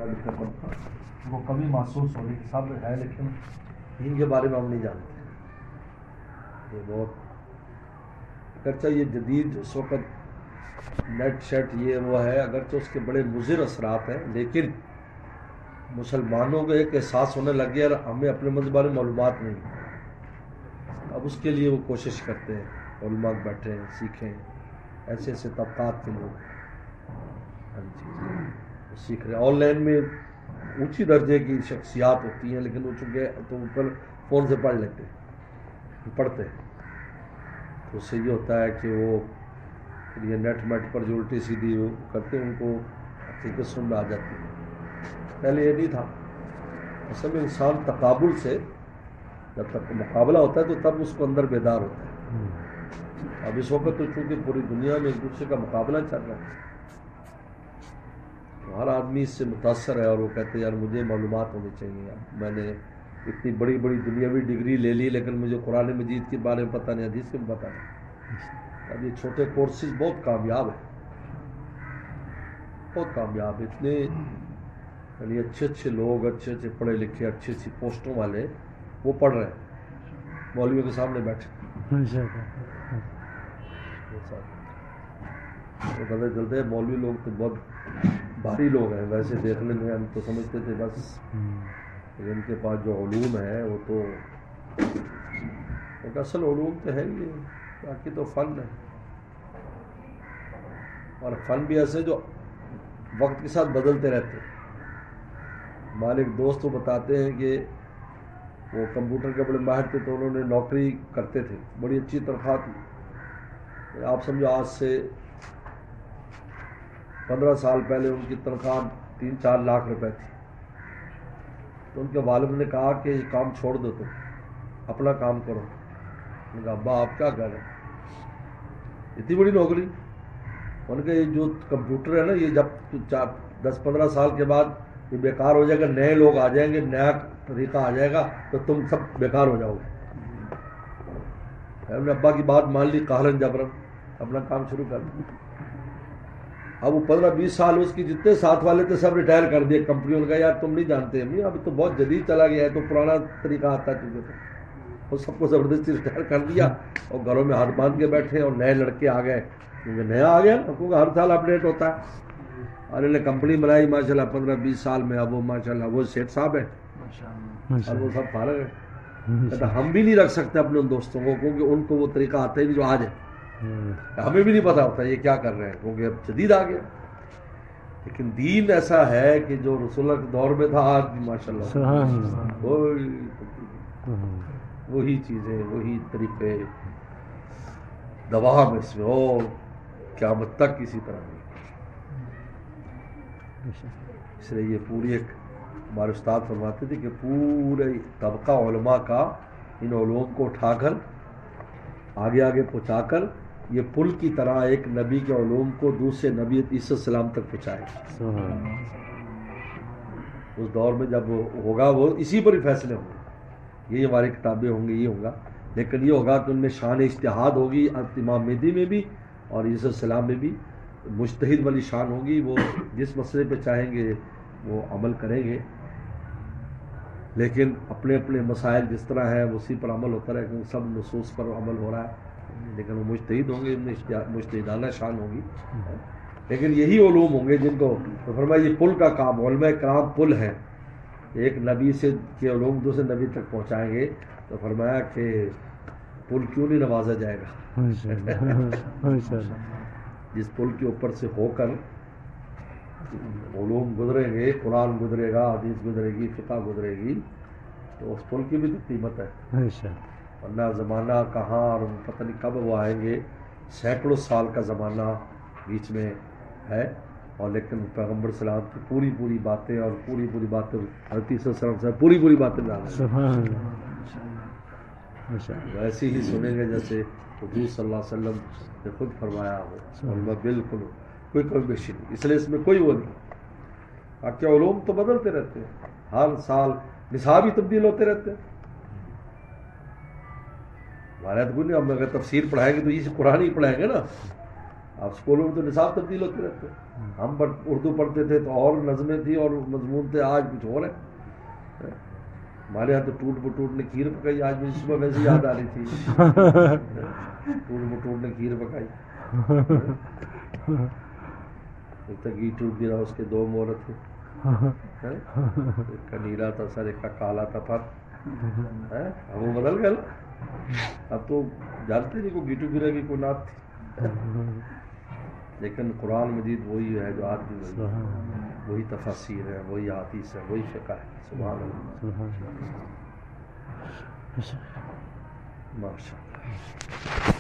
पढ़ा लिखा कम था, वो कमी महसूस हो रही कि सब है लेकिन इनके बारे में हम नहीं जानते। ये बहुत अगरचा ये जदीद उस वक्त नेट शेट ये वो है, अगरचा उसके बड़े मुज़िर असरात हैं, लेकिन मुसलमानों को एक एहसास होने लग गया हमें अपने मज़हब बारे में मालूमात नहीं। अब उसके लिए वो कोशिश करते हैं, उलमा बैठे हैं, सीखें, ऐसे ऐसे तबकात के लोग हर चीज़ सीख रहे हैं। ऑनलाइन में ऊंची दर्जे की शख्सियात होती हैं, लेकिन वो चूँकि तो ऊपर फ़ोन से पढ़ लेते हैं, पढ़ते हैं, तो उससे ये होता है कि वो ये नेट पर जो उल्टी सीधी वो करते हैं उनको हकीकत समझ में आ जाती है। पहले ये नहीं था। असल में इंसान तकाबुल से जब तक मुकाबला होता है तो तब उसको अंदर बेदार होता है। अब इस वक्त तो चूँकि पूरी दुनिया में एक दूसरे का मुकाबला चल रहा है, तो हर आदमी इससे मुतासर है और वो कहते हैं यार मुझे मालूमात होनी चाहिए। यार मैंने इतनी बड़ी बड़ी दुनियावी डिग्री ले ली लेकिन मुझे कुरान मजीद के बारे में पता नहीं, हदीस के में पता नहीं। अब ये छोटे कोर्सेज बहुत कामयाब है, बहुत कामयाब। इतने यानी अच्छे अच्छे लोग, अच्छे अच्छे पढ़े लिखे, अच्छी अच्छी पोस्टों वाले वो पढ़ रहे हैं मौलवियों के सामने बैठे। तो पता चलते हैं मौलवी लोग तो बहुत भारी लोग हैं, वैसे देखने में हम तो समझते थे बस, इनके पास जो उलूम है वो तो एक असल उलूम तो है ही, बाकी तो फ़न है। और फ़न भी ऐसे जो वक्त के साथ बदलते रहते हैं। हमारे एक दोस्त तो बताते हैं कि वो कंप्यूटर के बड़े माहिर थे, तो उन्होंने नौकरी करते थे, बड़ी अच्छी तनख्वाह थी। आप समझो आज से 15 साल पहले उनकी तनख्वाह 3-4 लाख रुपए थी। तो उनके वालिद ने कहा कि ये काम छोड़ दो, तुम अपना काम करो। उनका अब्बा आप क्या कर रहे हैं, इतनी बड़ी नौकरी? उनके ये जो कंप्यूटर है ना, ये जब 10-15 साल के बाद ये बेकार हो जाएगा, नए लोग आ जाएंगे, नया तरीका आ जाएगा, तो तुम सब बेकार हो जाओगे। हमने अब्बा की बात मान ली, कहरन जबरन अपना काम शुरू कर दिया। अब वो 15-20 साल उसकी जितने साथ वाले थे सब रिटायर कर दिए कंपनी। उनका यार तुम नहीं जानते अम्मी, अभी तो बहुत जदीद चला गया है, तो पुराना तरीका आता है तुझे। तो वो सबको ज़बरदस्ती रिटायर कर दिया और घरों में हाथ बांध के बैठे और नए लड़के आ गए। क्योंकि नया आ गया, क्योंकि हर साल अपडेट होता है। और इन्हें कंपनी बनाई माशाल्लाह 15-20 साल में, अब वो माशाल्लाह वो सेठ साहब है और वो सब फारग है। कहता हम भी नहीं रख सकते अपने उन दोस्तों को, क्योंकि उनको वो तरीका आता ही नहीं जो आज है। हमें भी नहीं पता होता ये क्या कर रहे हैं, क्योंकि अब जदीद आ गया। लेकिन दीन ऐसा है कि जो रसूलुल्लाह के दौर में था आज भी माशाल्लाह वही चीज़ें, वही तरीके दवा में इसमें और क़यामत तक इसी तरह। इसलिए ये पूरी एक हमारे उस्ताद फरमाते थे कि पूरे तबका उलमा का इन उलूम को उठाकर आगे आगे पहुँचाकर ये पुल की तरह एक नबी के उलूम को दूसरे नबी ईसा सलाम तक पहुँचाए। उस दौर में जब होगा वो इसी पर ही फैसले होंगे, ये हमारी किताबें होंगी, ये होगा। लेकिन ये होगा कि उनमें शान इज्तिहाद होगी, इमाम मेहदी में भी और ईसा सलाम में भी मुज्तहिद वाली शान होगी। वो जिस मसले पे चाहेंगे वो अमल करेंगे, लेकिन अपने अपने मसाइल जिस तरह है उसी पर अमल होता रहे, क्योंकि सब नसूस पर अमल हो रहा है। लेकिन वो मुज्तहिद होंगे, मुज्तहिदाना शान होगी। लेकिन यही उलूम होंगे जिनको तो फरमाया ये पुल का काम, उलमा कराम पुल है, एक नबी से के उलूम दूसरे नबी तक पहुँचाएंगे। तो फरमाया कि पुल क्यों नहीं नवाजा जाएगा। जिस पुल के ऊपर से होकर उलूम गुजरेंगे, कुरान गुजरेगा, हदीस गुजरेगी, फ़िक़्ह गुजरेगी, तो उस पुल की भी तो कीमत है। वरना ज़माना कहाँ और पता नहीं कब वो आएंगे, सैकड़ों साल का ज़माना बीच में है। और लेकिन पैगम्बर सलाम की पूरी पूरी बातें और पूरी पूरी बातें हज़रत सल्लल्लाहु अलैहि वसल्लम पूरी पूरी बातें वैसे ही सुनेंगे जैसे हुजूर सल्लल्लाहु अलैहि वसल्लम ने खुद फरमाया हो। और बिल्कुल कोई कमी बेशी नहीं, इसलिए इसमें कोई वो नहीं। बाकी उलूम तो बदलते रहते हैं, हर साल निसाब ही तब्दील होते रहते हैं। हमारे तो कोई नहीं, हम अगर तफसीर पढ़ाएंगे तो इसी कुरान ही पढ़ाएंगे ना। آپ اسکولوں میں تو نصاب تبدیل ہوتے رہتے ہیں. ہم اردو پڑھتے تھے تو اور نظمیں تھیں اور مضمون تھے، آج کچھ اور ہے. ہمارے یہاں تو ٹوٹ بٹوٹ نے کھیر پکائی، آج مجھے صبح ویسے یاد آ رہی تھی. ٹوٹ بٹوٹ نے کھیر پکائی. ایک تھا گیٹو گرا اس کے 2 مورت تھے، ایک کا نیلا تھا سر، ایک کا کالا تھا پر. اب وہ بدل گیا. اب تو جانتے نہیں کو گیٹو گرا کی کوئی نعت تھی، لیکن قرآن مجید وہی ہے جو آج بھی وہی تفاسیر ہے، وہی احادیث ہے، وہی فقہ ہے. سبحان اللہ، ماشاء اللہ.